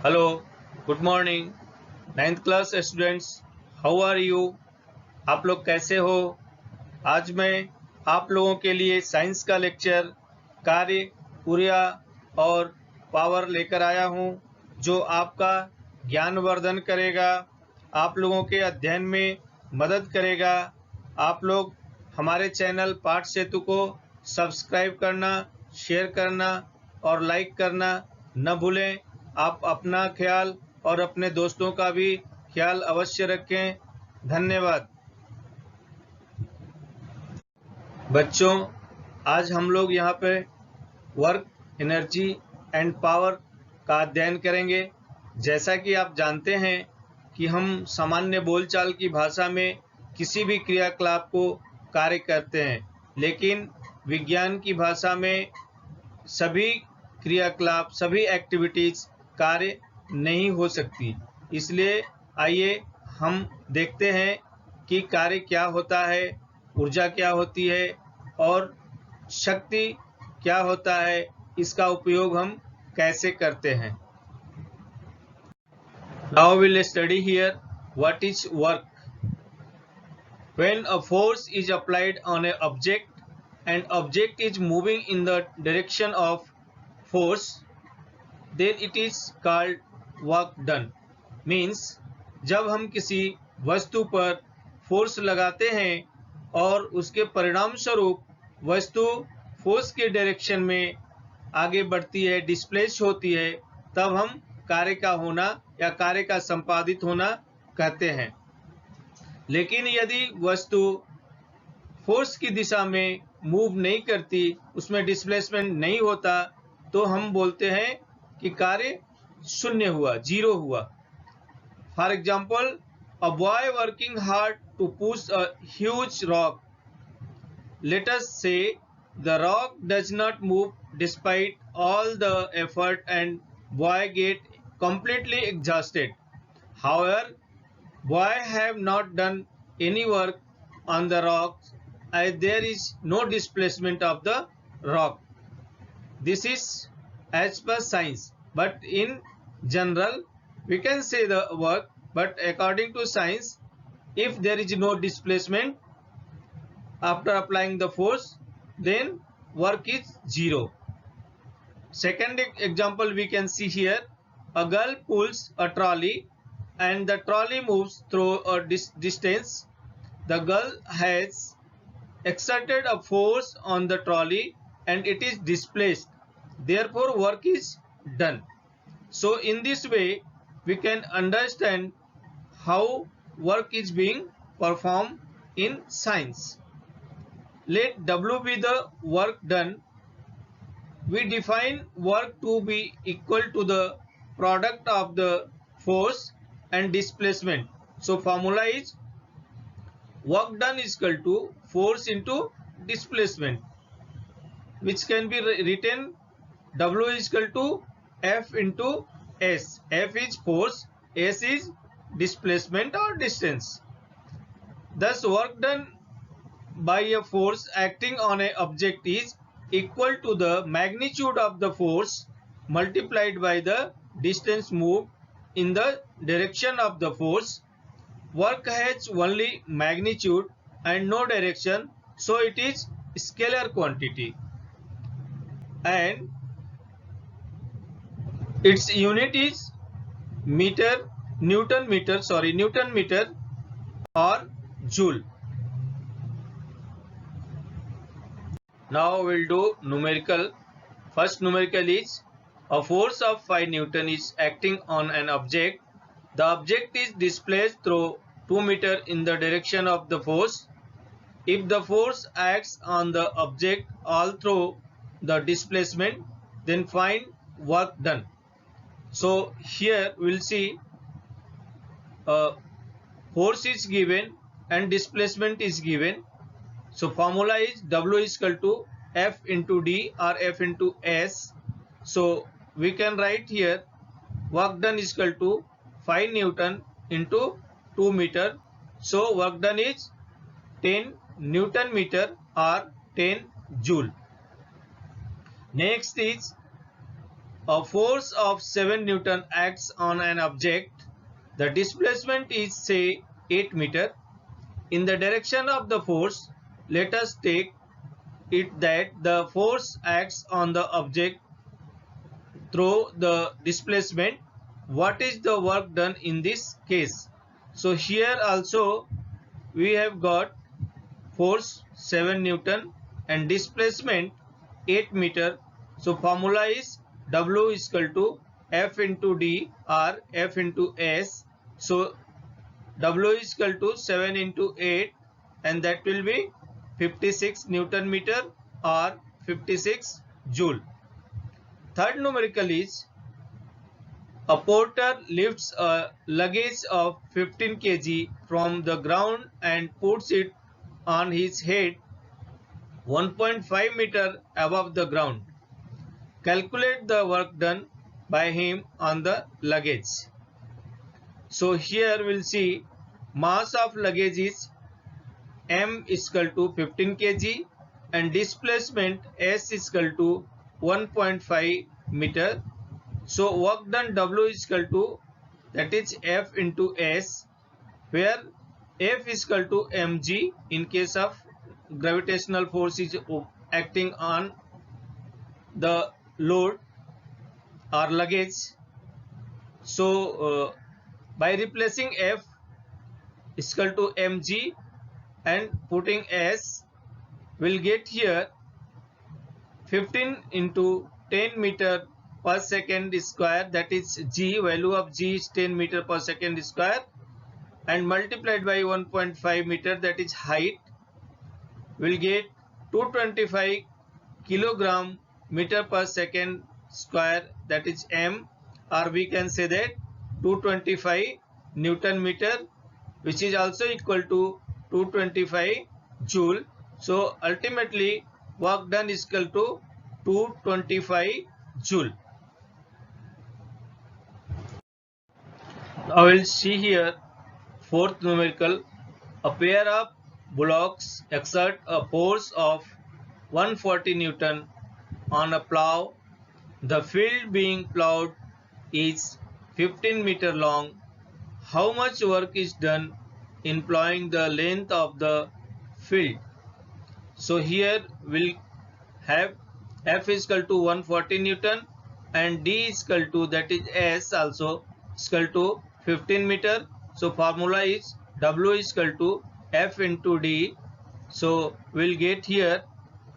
Hello, good morning, 9th class students. How are you? आप लोग कैसे हो? आज मैं आप लोगों के लिए साइंस का लेक्चर कार्य, ऊर्जा और पावर लेकर आया हूं, जो आपका ज्ञानवर्धन करेगा, आप लोगों के अध्ययन में मदद करेगा। आप लोग हमारे चैनल पाठ सेतु को सब्सक्राइब करना, शेयर करना और लाइक करना न भूलें। आप अपना ख्याल और अपने दोस्तों का भी ख्याल अवश्य रखें। धन्यवाद। बच्चों, आज हम लोग यहाँ पे वर्क, एनर्जी एंड पावर का अध्ययन करेंगे। जैसा कि आप जानते हैं कि हम सामान्य बोलचाल की भाषा में किसी भी क्रियाकलाप को कार्य करते हैं, लेकिन विज्ञान की भाषा में सभी क्रियाकलाप, सभी एक्टिविटीज कार्य नहीं हो सकती। इसलिए आइए हम देखते हैं कि कार्य क्या होता है, ऊर्जा क्या होती है और शक्ति क्या होता है, इसका उपयोग हम कैसे करते हैं। Now we'll study here what is work. When a force is applied on an object and object is moving in the direction of force, then it is called work done. Means जब हम किसी वस्तु पर force लगाते हैं और उसके परिणाम स्वरूप वस्तु फोर्स के डायरेक्शन में आगे बढ़ती है, डिस्प्लेस होती है, तब हम कार्य का होना या कार्य का संपादित होना कहते हैं। लेकिन यदि वस्तु फोर्स की दिशा में मूव नहीं करती, उसमें डिस्प्लेसमेंट नहीं होता, तो हम बोलते हैं कि कार्य शून्य हुआ, जीरो हुआ। For example, a boy working hard to push a huge rock. Let us say the rock does not move despite all the effort and boy get completely exhausted. However, boy have not done any work on the rock as there is no displacement of the rock. This is as per science, but in general we can say the work, but according to science, if there is no displacement after applying the force, then work is zero. Second example we can see here, a girl pulls a trolley and the trolley moves through a distance. The girl has exerted a force on the trolley and it is displaced, therefore work is done. So in this way we can understand how work is being performed in science. Let W be the work done. We define work to be equal to the product of the force and displacement. So formula is work done is equal to force into displacement, which can be written W is equal to F into S. F is force, S is displacement or distance. Thus work done by a force acting on an object is equal to the magnitude of the force multiplied by the distance moved in the direction of the force. Work has only magnitude and no direction, so it is scalar quantity, and its unit is Newton meter or joule. Now we'll do numerical. First numerical is a force of 5 Newton is acting on an object. The object is displaced through 2 meter in the direction of the force. If the force acts on the object all through the displacement, then find work done. So here we'll see force is given and displacement is given. So formula is W is equal to F into D or F into S. So we can write here work done is equal to 5 Newton into 2 meter. So work done is 10 Newton meter or 10 joule. Next is a force of 7 Newton acts on an object. The displacement is say 8 meter. In the direction of the force, let us take it that the force acts on the object through the displacement. What is the work done in this case? So here also we have got force 7 Newton and displacement 8 meter. So formula is W is equal to F into D or F into S. So W is equal to 7 into 8 and that will be 56 Newton meter or 56 joule. Third numerical is a porter lifts a luggage of 15 kg from the ground and puts it on his head 1.5 meter above the ground. Calculate the work done by him on the luggage. So here we'll see mass of luggage is M is equal to 15 kg and displacement S is equal to 1.5 meter. So work done W is equal to, that is F into S, where F is equal to mg in case of gravitational force is acting on the load or luggage. So by replacing F is equal to mg and putting S, will get here 15 into 10 meter per second square, that is G, value of G is 10 meter per second square, and multiplied by 1.5 meter, that is height, will get 225 kilogram meter per second square, that is M, or we can say that 225 Newton meter, which is also equal to 225 joule. So ultimately work done is equal to 225 joule. I will see here fourth numerical. A pair of bullocks exert a force of 140 Newton on a plow. The field being plowed is 15 meter long. How much work is done in plowing the length of the field? So here we'll have F is equal to 140 Newton and D is equal to, that is S also is equal to 15 meter. So formula is W is equal to F into D. So we'll get here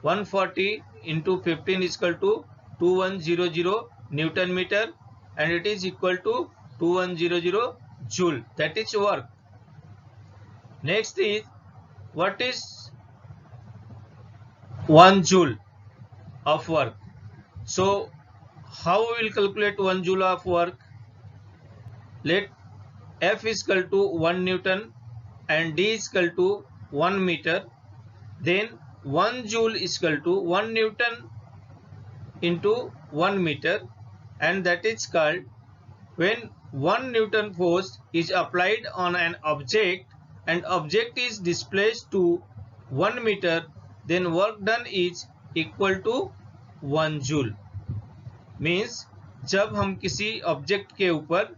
140 into 15 is equal to 2100 Newton meter and it is equal to 2100 joule, that is work. Next is, what is 1 joule of work? So how we will calculate 1 joule of work? Let F is equal to 1 Newton and D is equal to 1 meter. Then 1 joule is equal to 1 Newton into 1 meter, and that is called, when 1 Newton force is applied on an object and object is displaced to 1 meter, then work done is equal to 1 joule. Means जब हम किसी object के ऊपर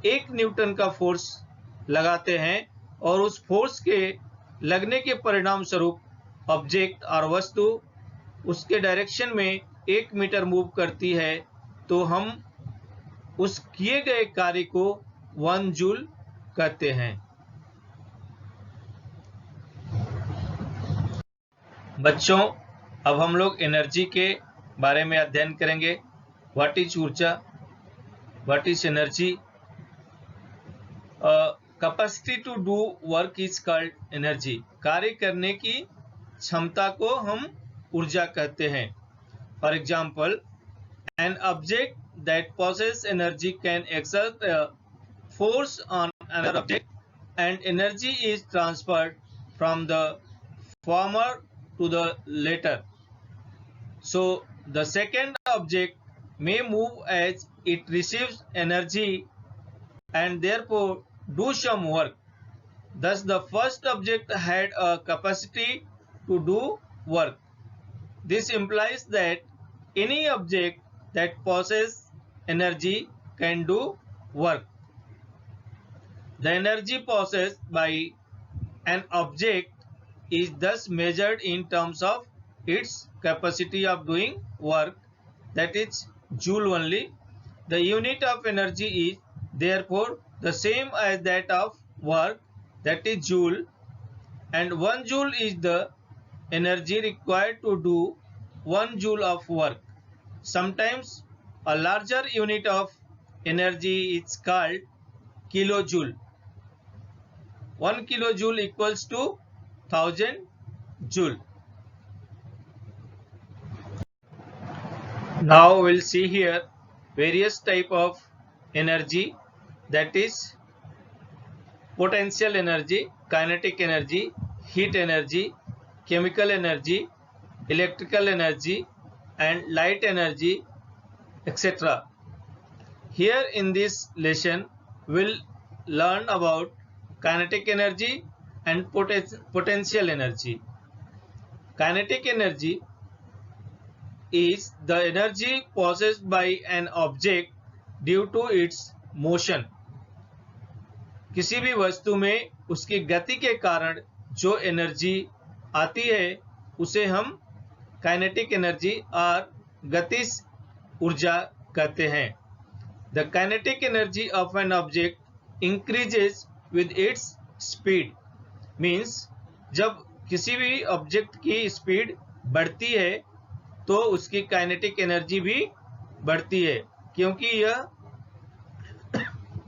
1 Newton का force लगाते हैं और उस फोर्स के लगने के परिणाम स्वरूप ऑब्जेक्ट और वस्तु उसके डायरेक्शन में 1 मीटर मूव करती है, तो हम उस किए गए कार्य को 1 जूल कहते हैं। बच्चों, अब हम लोग एनर्जी के बारे में अध्ययन करेंगे। व्हाट इज ऊर्जा, what is energy. Capacity to do work is called energy. कार्य करने की क्षमता को हम ऊर्जा कहते हैं। For example, an object that possess energy can exert a force on another object and energy is transferred from the former to the latter. So the second object may move as it receives energy and therefore do some work. Thus the first object had a capacity to do work. This implies that any object that possesses energy can do work. The energy possessed by an object is thus measured in terms of its capacity of doing work, that is joule only. The unit of energy is therefore the same as that of work, that is joule, and 1 joule is the energy required to do 1 joule of work. Sometimes a larger unit of energy is called kilojoule. 1 kilojoule equals to 1000 joule. Now we'll see here various type of energy, that is potential energy, kinetic energy, heat energy, chemical energy, electrical energy and light energy, etc. Here in this lesson we'll learn about kinetic energy and potential energy. Kinetic energy is the energy possessed by an object due to its motion. किसी भी वस्तु में उसकी गति के कारण जो energy आती है उसे हम काइनेटिक एनर्जी और गतिज ऊर्जा कहते हैं. The kinetic energy of an object increases with its speed. Means जब किसी भी ऑब्जेक्ट की स्पीड बढ़ती है तो उसकी काइनेटिक एनर्जी भी बढ़ती है, क्योंकि यह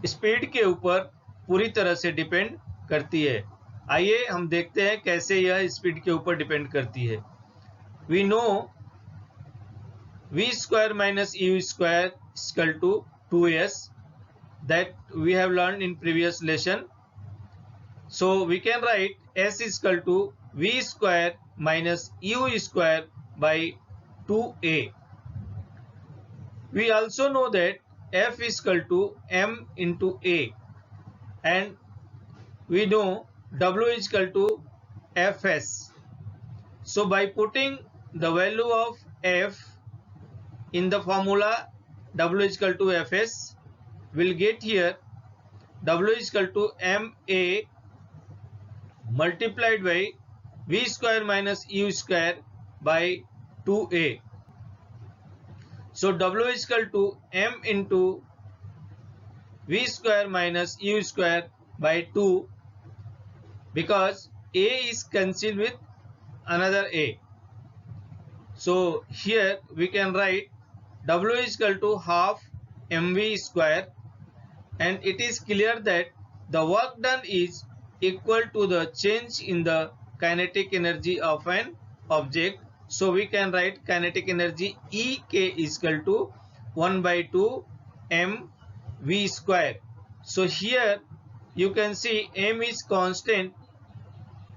स्पीड के ऊपर पूरी तरह से डिपेंड करती है. आइए हम देखते हैं कैसे यह स्पीड के ऊपर डिपेंड करती है. We know v square minus u square is equal to 2s, that we have learned in previous lesson. So we can write s is equal to v square minus u square by 2a. We also know that F is equal to m into a, and we know W is equal to Fs. So by putting the value of F in the formula W is equal to Fs, we'll get here W is equal to ma multiplied by v square minus u square by 2a. So W is equal to m into v square minus u square by 2, because a is cancelled with another a. So here we can write W is equal to half mv square, and it is clear that the work done is equal to the change in the kinetic energy of an object. So we can write kinetic energy Ek is equal to 1 by 2 mv square. So here you can see m is constant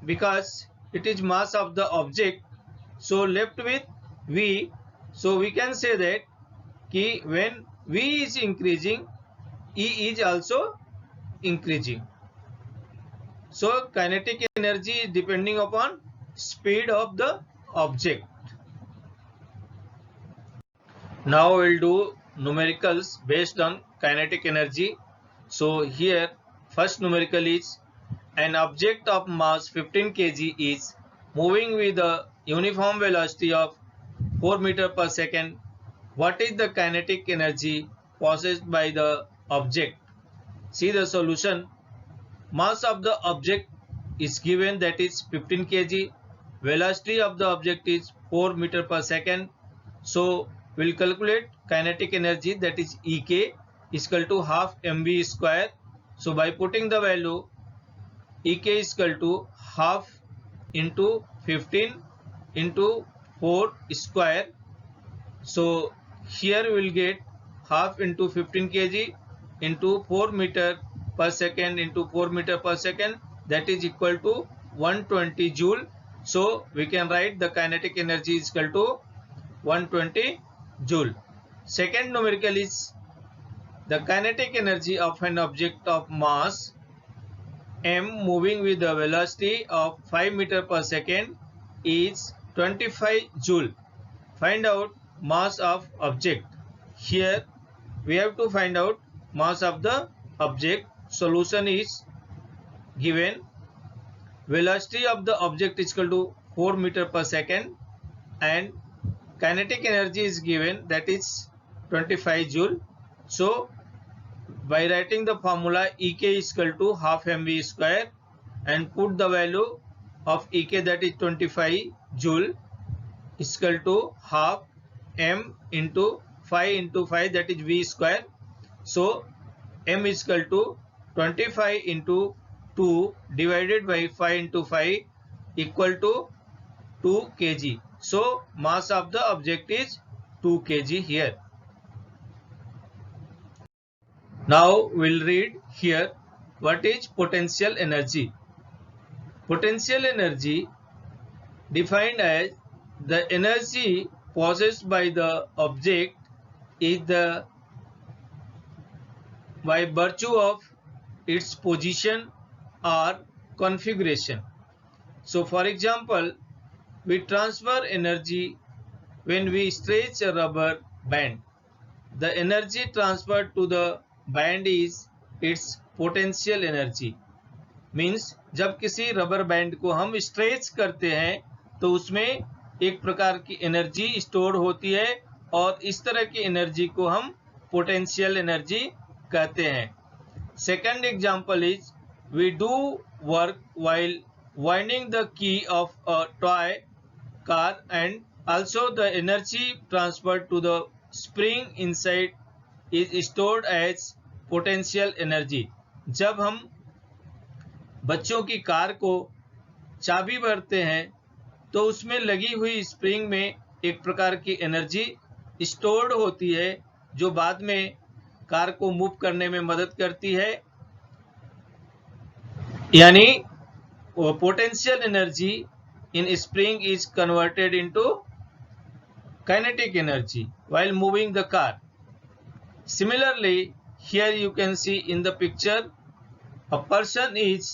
because it is mass of the object. So left with v. So we can say that ki when v is increasing, E is also increasing. So kinetic energy is depending upon speed of the object. Now we'll do numericals based on kinetic energy. So here first numerical is an object of mass 15 kg is moving with a uniform velocity of 4 meter per second. What is the kinetic energy possessed by the object? See the solution. Mass of the object is given, that is 15 kg. Velocity of the object is 4 meter per second. So we'll calculate kinetic energy, that is Ek is equal to half mv square. So by putting the value Ek is equal to half into 15 into 4 square. So here we will get half into 15 kg into 4 meter per second into 4 meter per second, that is equal to 120 joule. So we can write the kinetic energy is equal to 120 joule. Second numerical is the kinetic energy of an object of mass m moving with the velocity of 5 meter per second is 25 joule. Find out mass of object. Here we have to find out mass of the object. Solution is given. Velocity of the object is equal to 4 meter per second and kinetic energy is given, that is 25 joule. So by writing the formula Ek is equal to half mv square and put the value of Ek, that is 25 joule, is equal to half m into 5 that is v square. So m is equal to 25 into 2 divided by 5 into 5 equal to 2 kg. So mass of the object is 2 kg here. Now we'll read here what is potential energy. Potential energy defined as the energy possessed by the object is by virtue of its position or configuration. So for example, we transfer energy when we stretch a rubber band. The energy transferred to the band is its potential energy. Means जब किसी rubber band को हम stretch करते हैं तो उसमें एक प्रकार की एनर्जी स्टोर होती है और इस तरह की एनर्जी को हम पोटेंशियल एनर्जी कहते हैं. Second example is we do work while winding the key of a toy car and also the energy transferred to the spring inside is stored as potential energy. जब हम बच्चों की car को चाबी भरते हैं तो उसमें लगी हुई स्प्रिंग में एक प्रकार की एनर्जी स्टोर्ड होती है जो बाद में कार को मूव करने में मदद करती है. यानी potential energy in spring is converted into kinetic energy while moving the car. Similarly, here you can see in the picture a person is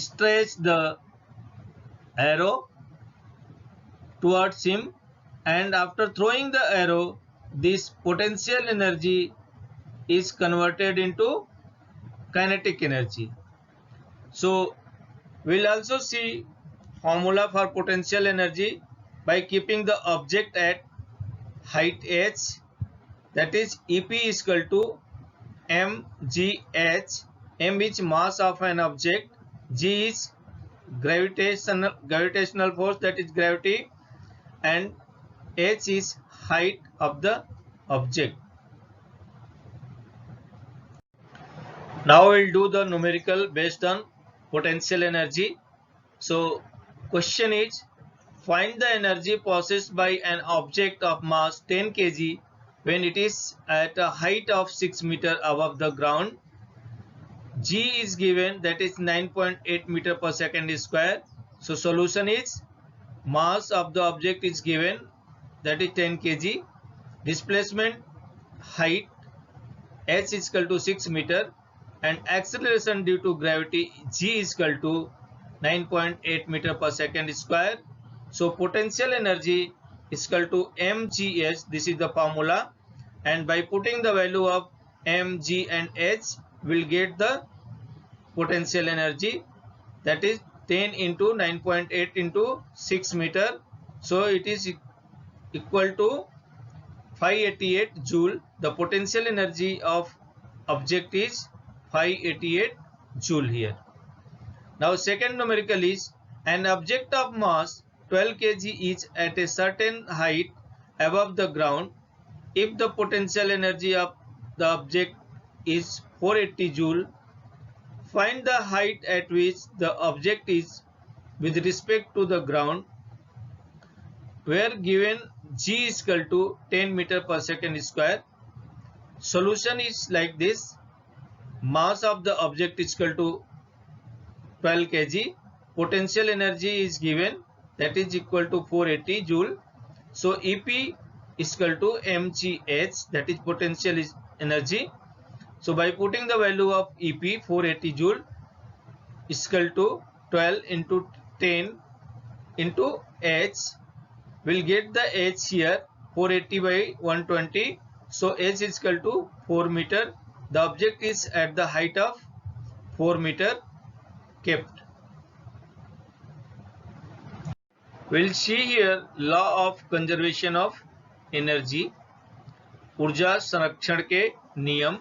stretch the arrow towards him and after throwing the arrow this potential energy is converted into kinetic energy. So we'll also see formula for potential energy by keeping the object at height h, that is EP is equal to mgh. M is mass of an object, G is gravitational force, that is gravity, and H is height of the object. Now we'll do the numerical based on potential energy. So question is, find the energy possessed by an object of mass 10 kg when it is at a height of 6 meter above the ground. G is given, that is 9.8 meter per second square. So solution is mass of the object is given, that is 10 kg. Displacement height h is equal to 6 meter and acceleration due to gravity g is equal to 9.8 meter per second square. So potential energy is equal to mgh. This is the formula, and by putting the value of mg and h will get the potential energy, that is 10 into 9.8 into 6 meter. So it is equal to 588 joule. The potential energy of object is 588 joule here. Now second numerical is, an object of mass 12 kg is at a certain height above the ground. If the potential energy of the object is 480 joule, find the height at which the object is with respect to the ground, where given g is equal to 10 meter per second square. Solution is like this: mass of the object is equal to 12 kg, potential energy is given, that is equal to 480 joule. So EP is equal to mgh, that is potential energy. So by putting the value of EP 480 joule is equal to 12 into 10 into h, will get the h here 480 by 120. So h is equal to 4 meter. The object is at the height of 4 meter kept. We'll see here law of conservation of energy, ऊर्जा संरक्षण के नियम.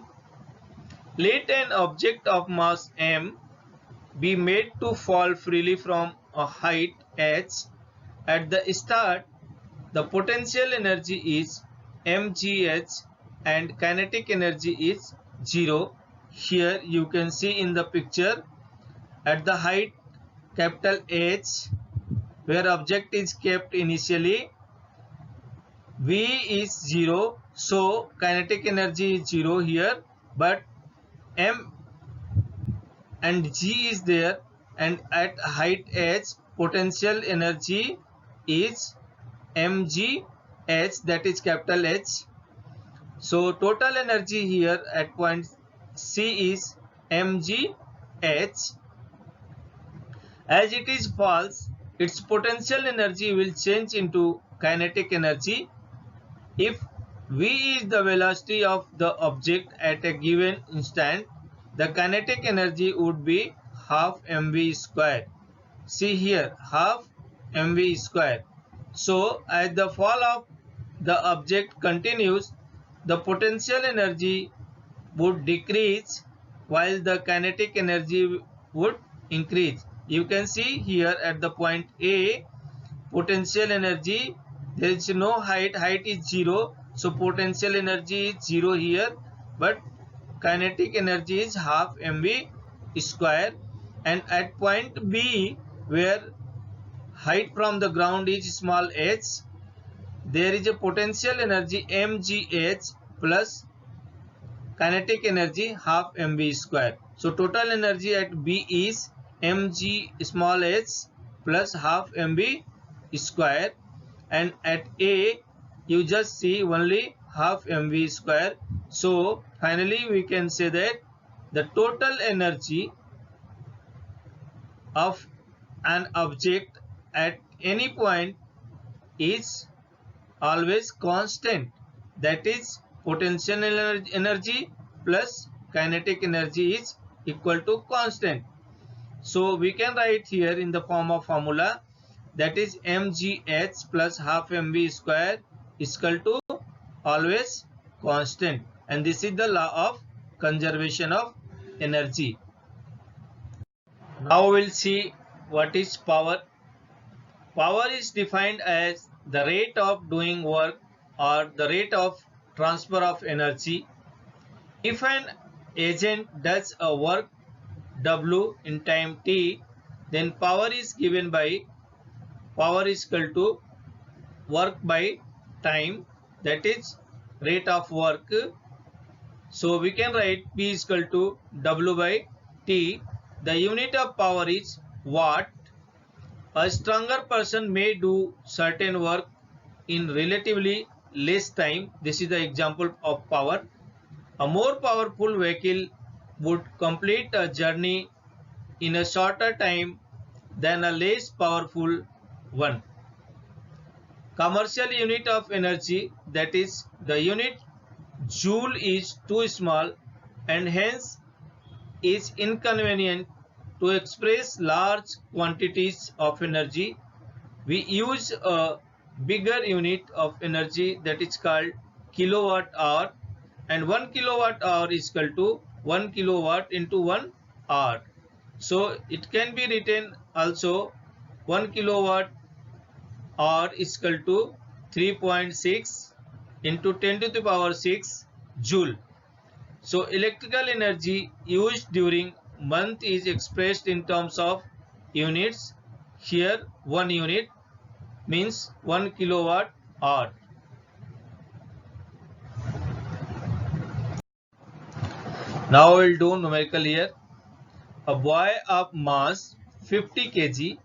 Let an object of mass m be made to fall freely from a height h. At the start, the potential energy is mgh and kinetic energy is 0. Here you can see in the picture, at the height capital H, where object is kept initially, V is 0, so kinetic energy is 0 here, but M and G is there, and at height H potential energy is mgh, that is capital H. So total energy here at point C is mgh. As it is false, its potential energy will change into kinetic energy. If v is the velocity of the object at a given instant, the kinetic energy would be half mv square. See here, half mv square. So as the fall of the object continues, the potential energy would decrease while the kinetic energy would increase. You can see here at the point A, potential energy, there is no height is 0, so potential energy is 0 here, but kinetic energy is half mv square. And at point B, where height from the ground is small h, there is a potential energy mgh plus kinetic energy half mv square. So total energy at B is mg small h plus half mv square, and at A you just see only half mv square. So finally we can say that the total energy of an object at any point is always constant, that is potential energy plus kinetic energy is equal to constant. So we can write here in the form of formula, that is mgh plus half mv square is equal to always constant, and this is the law of conservation of energy. Now we'll see what is power. Power is defined as the rate of doing work or the rate of transfer of energy. If an agent does a work W in time t, then power is given by power is equal to work by time, that is rate of work. So we can write P is equal to W by T. The unit of power is watt. A stronger person may do certain work in relatively less time. This is the example of power. A more powerful vehicle would complete a journey in a shorter time than a less powerful one. Commercial unit of energy, that is the unit joule, is too small and hence is inconvenient to express large quantities of energy. We use a bigger unit of energy, that is called kilowatt hour, and 1 kilowatt hour is equal to 1 kilowatt into 1 hour. So it can be written also 1 kilowatt hour is equal to 3.6 into 10 to the power 6 joule. So electrical energy used during month is expressed in terms of units. Here 1 unit means 1 kilowatt hour. Now we will do numerical here. A boy of mass 50 kg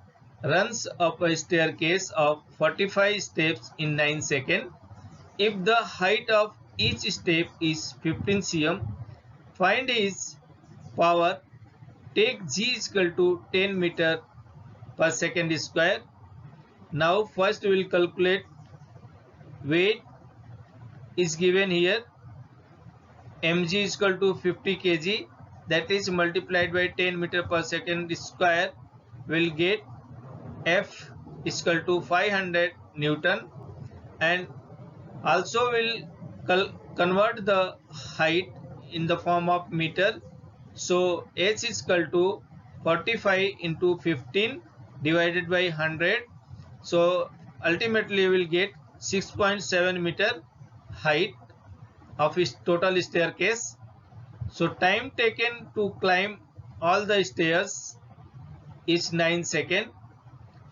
runs up a staircase of 45 steps in 9 seconds. If the height of each step is 15 cm, find his power. Take g is equal to 10 meter per second square. Now first we will calculate weight is given here. mg is equal to 50 kg, that is multiplied by 10 meter per second square, will get F is equal to 500 Newton, and also will convert the height in the form of meter. So h is equal to 45 into 15 divided by 100. So ultimately we will get 6.7 meter height of its total staircase. So time taken to climb all the stairs is 9 seconds.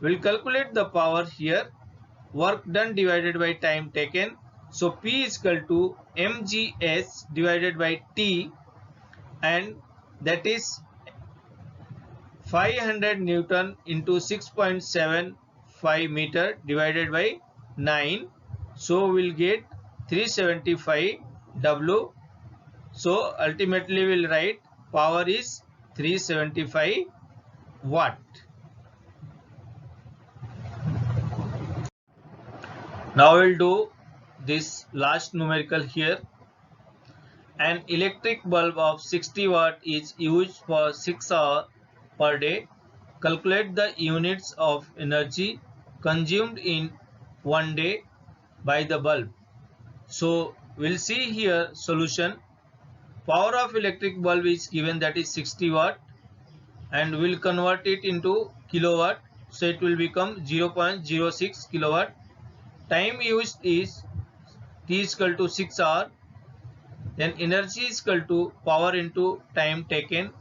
We'll calculate the power here. Work done divided by time taken. So P is equal to mgs divided by T, and that is 500 Newton into 6.75 meter divided by 9. So we'll get 375 W. So ultimately we'll write power is 375 watt. Now we'll do this last numerical here. An electric bulb of 60 watt is used for 6 hours per day. Calculate the units of energy consumed in 1 day by the bulb. So we'll see here solution. Power of electric bulb is given, that is 60 watt, and we'll convert it into kilowatt. So it will become 0.06 kilowatt. Time used is T is equal to 6 hours. Then energy is equal to power into time taken.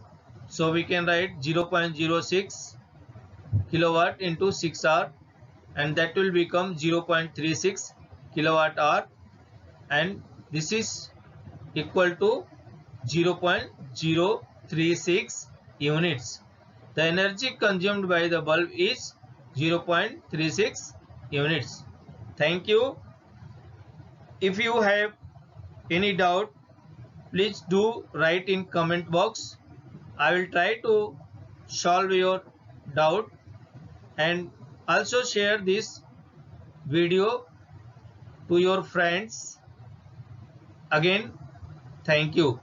So we can write 0.06 kilowatt into 6 hours, and that will become 0.36 kilowatt hour, and this is equal to 0.036 units. The energy consumed by the bulb is 0.36 units. Thank you. If you have any doubt, please do write in comment box. I will try to solve your doubt, and also share this video to your friends. Again, thank you.